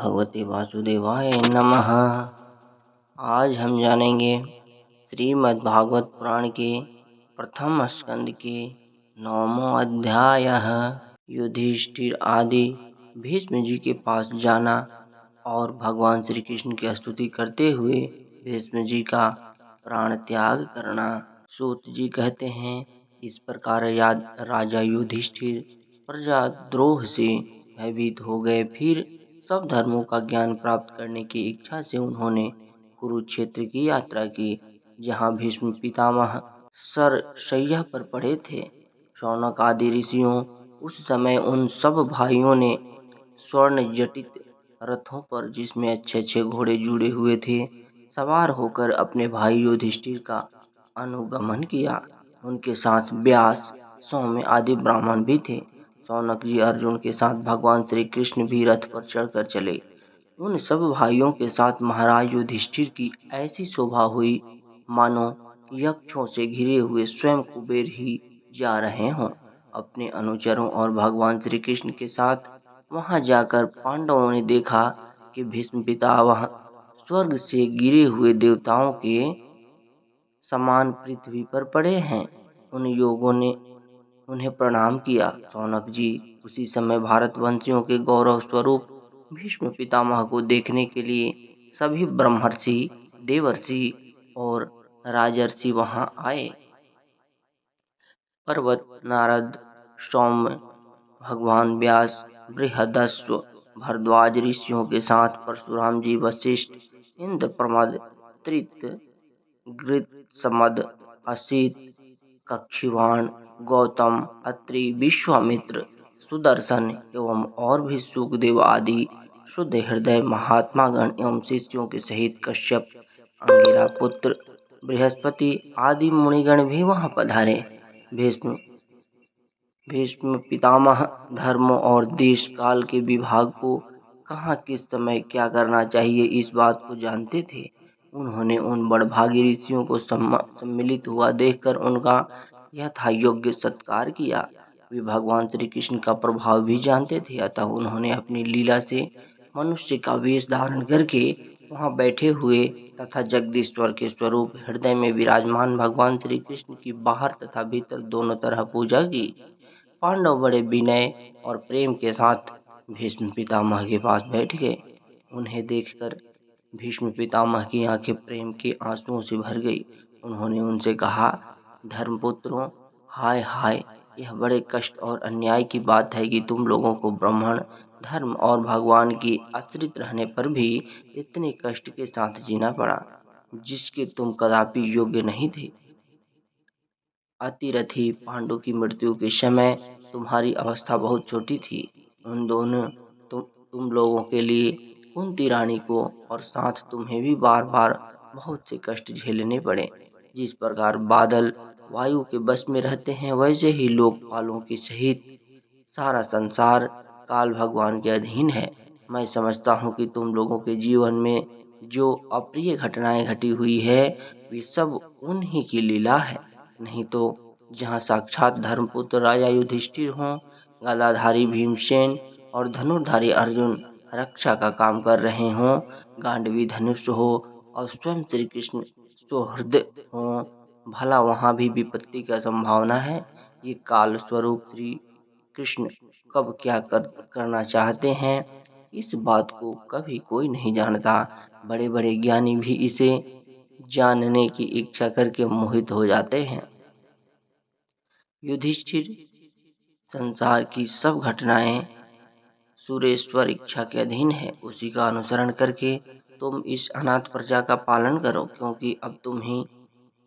भगवते वासुदेवाय नमः। आज हम जानेंगे श्रीमद् भागवत पुराण के प्रथम स्कंद के 9वां अध्याय युधिष्ठिर आदि भीष्म जी के पास जाना और भगवान श्री कृष्ण की स्तुति करते हुए भीष्म जी का प्राण त्याग करना। सूत जी कहते हैं, इस प्रकार राजा युधिष्ठिर प्रजाद्रोह से भयभीत हो गए। फिर सब धर्मों का ज्ञान प्राप्त करने की इच्छा से उन्होंने कुरुक्षेत्र की यात्रा की, जहाँ भीष्म पितामह शैया पर पड़े थे। शौनक आदि ऋषियों उस समय उन सब भाइयों ने स्वर्ण जटित रथों पर, जिसमें अच्छे अच्छे घोड़े जुड़े हुए थे, सवार होकर अपने भाई युधिष्ठिर का अनुगमन किया। उनके साथ व्यास, सौम्य आदि ब्राह्मण भी थे। शौनक जी अर्जुन के साथ भगवान श्री कृष्ण भी रथ पर चढ़कर चले। उन सब भाइयों के साथ महाराज युधिष्ठिर की ऐसी शोभा हुई मानो यक्षों से घिरे हुए स्वयं कुबेर ही जा रहे हों। अपने अनुचरों और भगवान श्री कृष्ण के साथ वहां जाकर पांडवों ने देखा कि भीष्म पितामह स्वर्ग से गिरे हुए देवताओं के समान पृथ्वी पर पड़े हैं। उन योगों ने उन्हें प्रणाम किया। शौनक जी उसी समय भारतवंशियों के गौरव स्वरूप भीष्म पितामह को देखने के लिए सभी ब्रह्मर्षि, देवर्षि और राजर्षि वहां आए। पर्वत, नारद, सौम्य, भगवान व्यास, बृहदस्व, भरद्वाज ऋषियों के साथ परशुराम जी, वशिष्ठ, इंद्रप्रमद, त्रित, गृत्समद, असित, कक्षिवाण, गौतम, अत्रि, विश्वामित्र, सुदर्शन एवं और भी सुखदेव आदि शुद्ध हृदय महात्मागण एवं शिष्यों के सहित कश्यप, अंगिरा पुत्र, बृहस्पति आदि मुनिगण भी वहां पधारे। भीष्म भीष्म पितामह धर्म और देश काल के विभाग को कहाँ किस समय क्या करना चाहिए, इस बात को जानते थे। उन्होंने उन बड़भागी ऋषियों को सम्मिलित हुआ देखकर उनका यथा योग्य सत्कार किया। वे भगवान श्री कृष्ण का प्रभाव भी जानते थे, अतः उन्होंने अपनी लीला से मनुष्य का वेश धारण करके वहां बैठे हुए तथा जगदीश्वर के स्वरूप हृदय में विराजमान भगवान श्री कृष्ण की बाहर तथा भीतर दोनों तरह पूजा की। पांडव बड़े विनय और प्रेम के साथ भीष्म पितामह के पास बैठ गए। उन्हें देखकर भीष्म पितामह की आंखें प्रेम के आंसुओं से भर गई। उन्होंने उनसे कहा, धर्मपुत्रों, हाय हाय, यह बड़े कष्ट और अन्याय की बात है कि तुम लोगों को ब्राह्मण धर्म और भगवान की आश्रित रहने पर भी इतने कष्ट के साथ जीना पड़ा, जिसके तुम कदापि योग्य नहीं थे। अतिरथी पांडु की मृत्यु के समय तुम्हारी अवस्था बहुत छोटी थी। उन दोनों तुम लोगों के लिए कुंती रानी को और साथ तुम्हें भी बार बार बहुत से कष्ट झेलने पड़े। जिस प्रकार बादल वायु के बस में रहते हैं, वैसे ही लोकपालों के सहित सारा संसार काल भगवान के अधीन है। मैं समझता हूँ कि तुम लोगों के जीवन में जो अप्रिय घटनाएं घटी हुई है, वे सब उन्हीं की लीला है। नहीं तो जहाँ साक्षात धर्मपुत्र राजा युधिष्ठिर हों, गदाधारी भीमसेन और धनुर्धारी अर्जुन रक्षा का काम कर रहे हों, गांडवी धनुष हो और स्वयं श्री कृष्ण सुहृद हों, भला वहाँ भी विपत्ति का संभावना है। ये काल स्वरूप श्री कृष्ण कब क्या करना चाहते हैं, इस बात को कभी कोई नहीं जानता। बड़े बड़े ज्ञानी भी इसे जानने की इच्छा करके मोहित हो जाते हैं। युधिष्ठिर, संसार की सब घटनाएं सुरेश्वर इच्छा के अधीन है। उसी का अनुसरण करके तुम इस अनाथ प्रजा का पालन करो, क्योंकि अब तुम ही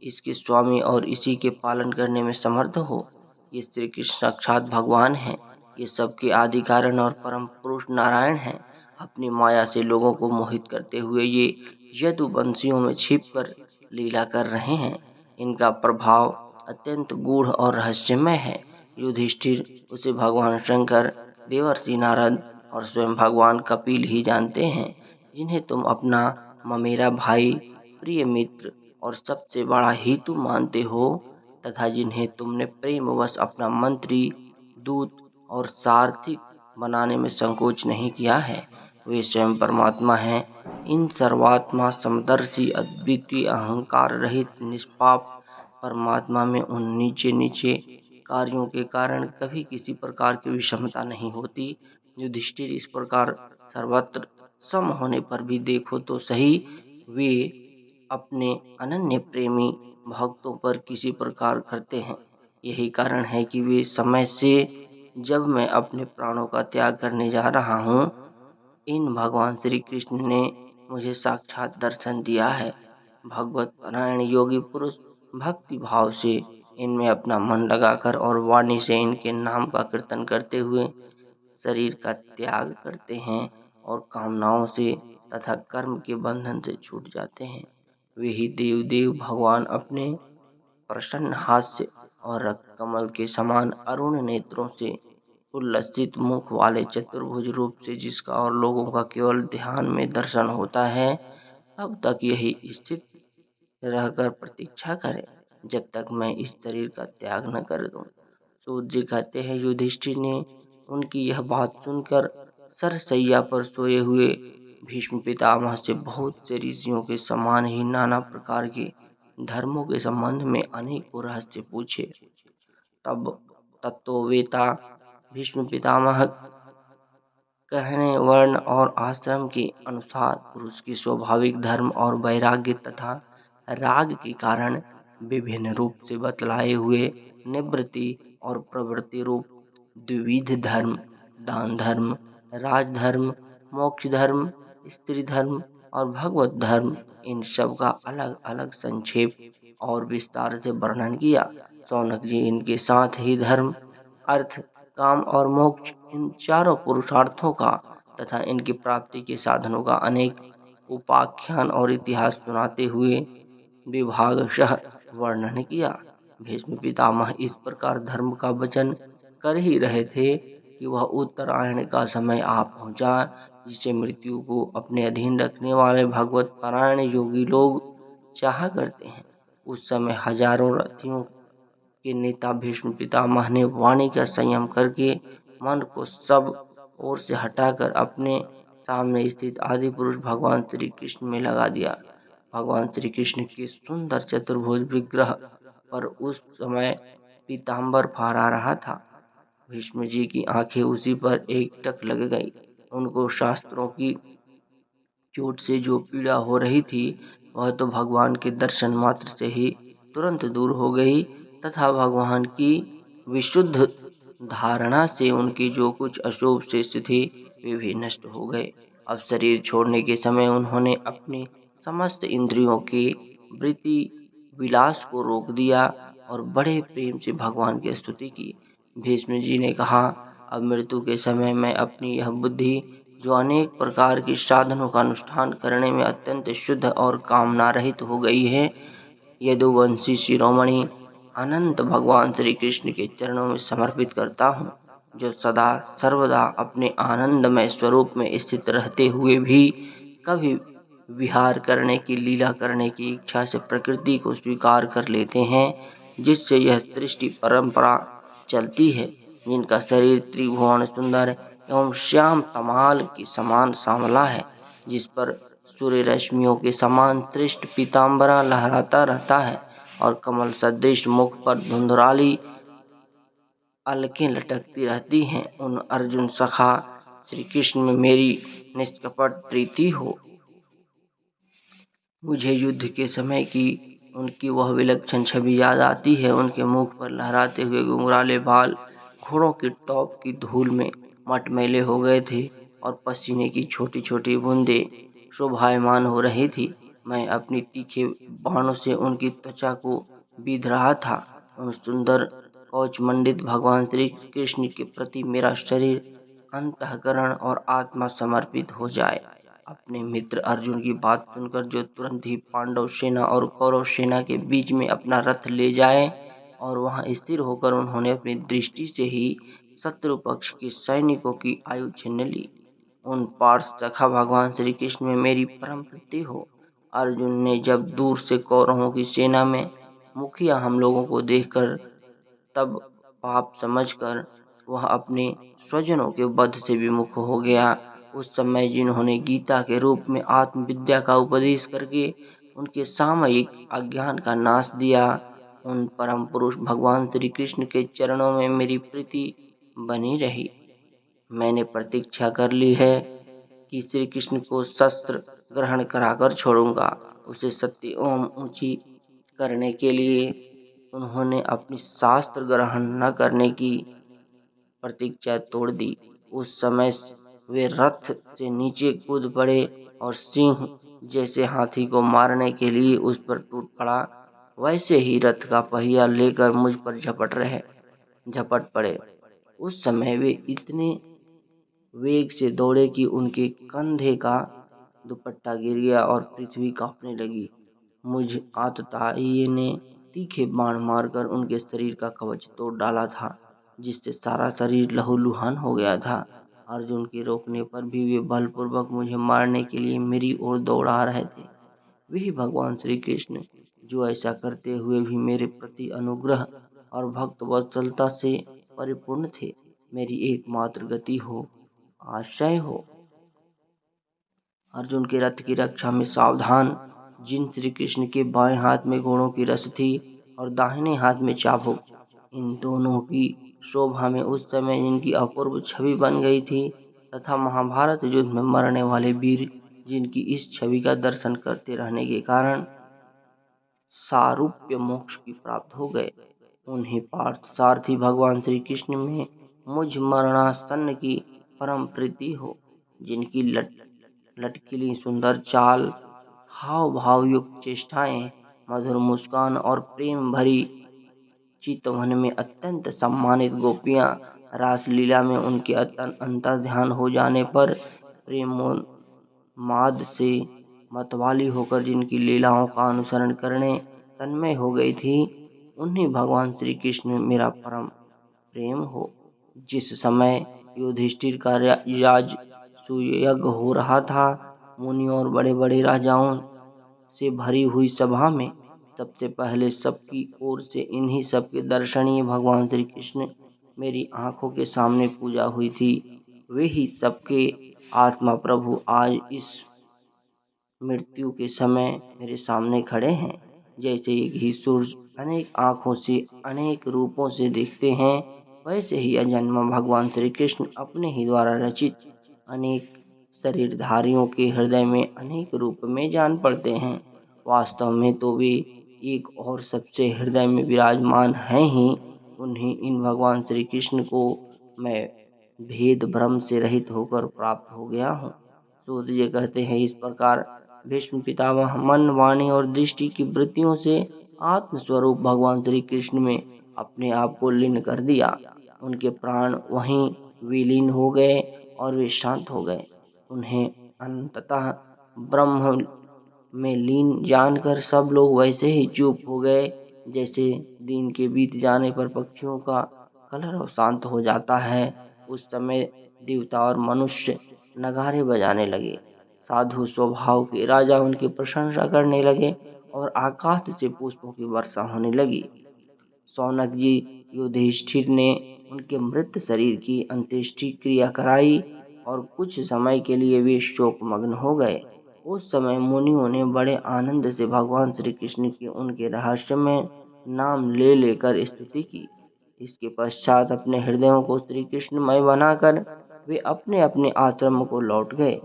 इसके स्वामी और इसी के पालन करने में समर्थ हो। ये श्री कृष्ण साक्षात भगवान हैं। ये सबके आदि कारण और परम पुरुष नारायण हैं। अपनी माया से लोगों को मोहित करते हुए ये यदुवंशियों में छिपकर लीला कर रहे हैं। इनका प्रभाव अत्यंत गूढ़ और रहस्यमय है। युधिष्ठिर उसे भगवान शंकर, देवर्षि नारद और स्वयं भगवान कपिल ही जानते हैं, जिन्हें तुम अपना ममेरा भाई, प्रिय मित्र और सबसे बड़ा हितु मानते हो, तथा जिन्हें तुमने प्रेमवश अपना मंत्री, दूत और सारथी बनाने में संकोच नहीं किया है। वे स्वयं परमात्मा हैं। इन सर्वात्मा समदर्शी अद्वितीय अहंकार रहित निष्पाप परमात्मा में उन नीचे नीचे कार्यों के कारण कभी किसी प्रकार की विषमता नहीं होती। युधिष्ठिर, इस प्रकार सर्वत्र सम होने पर भी देखो तो सही वे अपने अनन्य प्रेमी भक्तों पर किसी प्रकार करते हैं। यही कारण है कि वे समय से जब मैं अपने प्राणों का त्याग करने जा रहा हूँ, इन भगवान श्री कृष्ण ने मुझे साक्षात दर्शन दिया है। भगवत परायण योगी पुरुष भक्ति भाव से इनमें अपना मन लगाकर और वाणी से इनके नाम का कीर्तन करते हुए शरीर का त्याग करते हैं और कामनाओं से तथा कर्म के बंधन से छूट जाते हैं। वे ही देव भगवान अपने प्रसन्न हास्य और रक्त कमल के समान अरुण नेत्रों से उल्लसित मुख वाले चतुर्भुज रूप से जिसका और लोगों का केवल ध्यान में दर्शन होता है, तब तक यही स्थित रहकर प्रतीक्षा करें जब तक मैं इस शरीर का त्याग न कर दूं। सूत जी कहते हैं, युधिष्ठिर ने उनकी यह बात सुनकर सरसैया पर सोए हुए भीष्म पितामह से बहुत से ऋषियों के समान ही नाना प्रकार के धर्मों के संबंध में अनेकों रहस्य पूछे। तब तत्ववेता भीष्म पितामह कहने वर्ण और आश्रम के अनुसार पुरुष की स्वाभाविक धर्म और वैराग्य तथा राग के कारण विभिन्न रूप से बतलाए हुए निवृत्ति और प्रवृत्ति रूप द्विविध धर्म, दान धर्म, राजधर्म, मोक्ष धर्म, स्त्री धर्म और भगवत धर्म, इन सब का अलग अलग संक्षेप और विस्तार से वर्णन किया। शौनक जी इनके साथ ही धर्म, अर्थ, काम और मोक्ष, इन चारों पुरुषार्थों का तथा इनकी प्राप्ति के साधनों का अनेक उपाख्यान और इतिहास सुनाते हुए विभागशः वर्णन किया। भीष्म पितामह इस प्रकार धर्म का वचन कर ही रहे थे कि वह उत्तरायण का समय आ पहुंचा, जिसे मृत्यु को अपने अधीन रखने वाले भगवत परायण योगी लोग चाहा करते हैं। उस समय हजारों रथियों के नेता भीष्म पितामह ने वाणी का संयम करके मन को सब ओर से हटाकर अपने सामने स्थित आदि पुरुष भगवान श्री कृष्ण में लगा दिया। भगवान श्री कृष्ण के सुंदर चतुर्भुज विग्रह पर उस समय पीताम्बर फहरा रहा था। भीष्म जी की आंखें उसी पर एकटक लग गई। उनको शास्त्रों की चोट से जो पीड़ा हो रही थी, वह तो भगवान के दर्शन मात्र से ही तुरंत दूर हो गई तथा भगवान की विशुद्ध धारणा से उनकी जो कुछ अशुभ शेष थी, वे भी नष्ट हो गए। अब शरीर छोड़ने के समय उन्होंने अपनी समस्त इंद्रियों के वृत्ति विलास को रोक दिया और बड़े प्रेम से भगवान की स्तुति की। भीष्म जी ने कहा, अब मृत्यु के समय मैं अपनी यह बुद्धि जो अनेक प्रकार के साधनों का अनुष्ठान करने में अत्यंत शुद्ध और कामना रहित हो गई है, यदुवंशी शिरोमणि अनंत भगवान श्री कृष्ण के चरणों में समर्पित करता हूँ, जो सदा सर्वदा अपने आनंदमय स्वरूप में स्थित रहते हुए भी कभी विहार करने की लीला करने की इच्छा से प्रकृति को स्वीकार कर लेते हैं, जिससे यह सृष्टि परंपरा चलती है, जिनका शरीर त्रिभुवन सुंदर एवं श्याम तमाल के समान सांवला है, जिस पर सूर्य रश्मियों के समान श्रेष्ठ पीताम्बरा लहराता रहता है और कमल सदृश मुख पर धुंधराली अलकें लटकती रहती हैं। उन अर्जुन सखा श्री कृष्ण में मेरी निष्कपट प्रीति हो। मुझे युद्ध के समय की उनकी वह विलक्षण छवि याद आती है। उनके मुख पर लहराते हुए घुंघराले बाल घोड़ों की टॉप की धूल में मटमैले हो गए थे और पसीने की छोटी छोटी बूंदें शोभायमान हो रही थी। मैं अपनी तीखे बाणों से उनकी त्वचा को बीध रहा था। उन सुंदर कवचमंडित भगवान श्री कृष्ण के प्रति मेरा शरीर, अंतःकरण और आत्मा समर्पित हो जाए। अपने मित्र अर्जुन की बात सुनकर जो तुरंत ही पांडव सेना और कौरव सेना के बीच में अपना रथ ले जाए और वहां स्थिर होकर उन्होंने अपनी दृष्टि से ही शत्रु पक्ष के सैनिकों की आयु छीन ली। उन पार्थ सखा भगवान श्री कृष्ण में मेरी परम प्रीति हो। अर्जुन ने जब दूर से कौरवों की सेना में मुखिया हम लोगों को देखकर तब पाप समझकर वह अपने स्वजनों के वध से विमुख हो गया उस समय जिन्होंने गीता के रूप में आत्मविद्या का उपदेश करके उनके सामयिक अज्ञान का नाश दिया, उन परम पुरुष भगवान श्री कृष्ण के चरणों में मेरी प्रीति बनी रही। मैंने प्रतीक्षा कर ली है कि श्री कृष्ण को शस्त्र ग्रहण कराकर छोड़ूंगा। उसे सत्य ओम ऊंची करने के लिए उन्होंने अपनी शास्त्र ग्रहण न करने की प्रतीक्षा तोड़ दी। उस समय वे रथ से नीचे कूद पड़े और सिंह जैसे हाथी को मारने के लिए उस पर टूट पड़ा, वैसे ही रथ का पहिया लेकर मुझ पर झपट पड़े। उस समय वे इतने वेग से दौड़े कि उनके कंधे का दुपट्टा गिर गया और पृथ्वी कांपने लगी। मुझ आततायी ने तीखे बाण मारकर उनके शरीर का कवच तोड़ डाला था, जिससे सारा शरीर लहूलुहान हो गया था। अर्जुन के रोकने पर भी वे बलपूर्वक मुझे मारने के लिए मेरी ओर दौड़ा रहे थे। वही भगवान श्री कृष्ण जो ऐसा करते हुए भी मेरे प्रति अनुग्रह और भक्त वत्सलता से परिपूर्ण थे, मेरी एकमात्र गति हो, आश्रय हो। अर्जुन के रथ की रक्षा में सावधान जिन श्री कृष्ण के बाएं हाथ में घोड़ों की रस्सी थी और दाहिने हाथ में चाबुक, इन दोनों की शोभा में उस समय जिनकी अपूर्व छवि बन गई थी, तथा महाभारत युद्ध में मरने वाले वीर जिनकी इस छवि का दर्शन करते रहने के कारण सारूप्य मोक्ष की प्राप्त हो गए, उन्हें पार्थ सारथी भगवान श्री कृष्ण में मुझ मरणासन्न की परम प्रीति हो, जिनकी लटकीली सुंदर चाल, हाव भाव युक्त चेष्टाएं, मधुर मुस्कान और प्रेम भरी चितवन में अत्यंत सम्मानित गोपियां, रासलीला में उनके अंतर्ध्यान हो जाने पर प्रेमोन्माद से मतवाली होकर जिनकी लीलाओं का अनुसरण करने तन्मय हो गई थी, उन्हें भगवान श्री कृष्ण मेरा परम प्रेम हो। जिस समय युधिष्ठिर का राजसूय हो रहा था, मुनियों और बड़े बड़े राजाओं से भरी हुई सभा में सबसे पहले सबकी ओर से इन्हीं सबके दर्शनीय भगवान श्री कृष्ण मेरी आंखों के सामने पूजा हुई थी। वे ही सबके आत्मा प्रभु आज इस मृत्यु के समय मेरे सामने खड़े हैं। जैसे एक ही सूर्य अनेक आँखों से अनेक रूपों से देखते हैं, वैसे ही अजन्मा भगवान श्री कृष्ण अपने ही द्वारा रचित अनेक शरीरधारियों के हृदय में अनेक रूप में जान पड़ते हैं। वास्तव में तो वे एक और सबसे हृदय में विराजमान हैं ही। उन्हें इन भगवान श्री कृष्ण को मैं भेद भ्रम से रहित होकर प्राप्त हो गया हूँ। सूत जी कहते हैं, इस प्रकार भीष्म पितामह मन, वाणी और दृष्टि की वृत्तियों से आत्मस्वरूप भगवान श्री कृष्ण में अपने आप को लीन कर दिया। उनके प्राण वहीं विलीन हो गए और वे शांत हो गए। उन्हें अंततः ब्रह्म में लीन जानकर सब लोग वैसे ही चुप हो गए, जैसे दिन के बीत जाने पर पक्षियों का कलरव शांत हो जाता है। उस समय देवता और मनुष्य नगारे बजाने लगे। साधु स्वभाव के राजा उनकी प्रशंसा करने लगे और आकाश से पुष्पों की वर्षा होने लगी। सौनक जी युधिष्ठिर ने उनके मृत शरीर की अंत्येष्टि क्रिया कराई और कुछ समय के लिए वे शोकमग्न हो गए। उस समय मुनियों ने बड़े आनंद से भगवान श्री कृष्ण की उनके रहस्यमय नाम ले लेकर स्तुति की। इसके पश्चात अपने हृदयों को श्री कृष्णमय बनाकर वे अपने अपने आश्रम को लौट गए।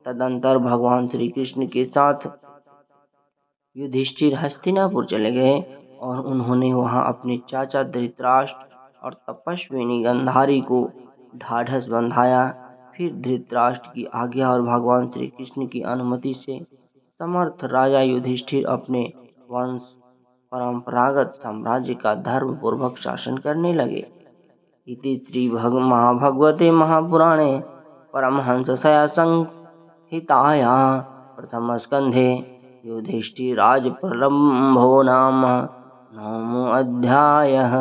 तदंतर भगवान श्री कृष्ण के साथ युधिष्ठिर हस्तिनापुर चले गए और उन्होंने वहां अपने चाचा धृतराष्ट्र और तपस्विनी गांधारी को ढाढ़स बंधाया। फिर धृतराष्ट्र की आज्ञा और भगवान श्री कृष्ण की अनुमति से समर्थ राजा युधिष्ठिर अपने वंश परंपरागत साम्राज्य का धर्म पूर्वक शासन करने लगे। इति श्री महाभगवते महापुराणे परमहंस संहितायां प्रथम स्कंधे युधिष्ठिराज प्रलंभो नाम 9मो अध्यायः।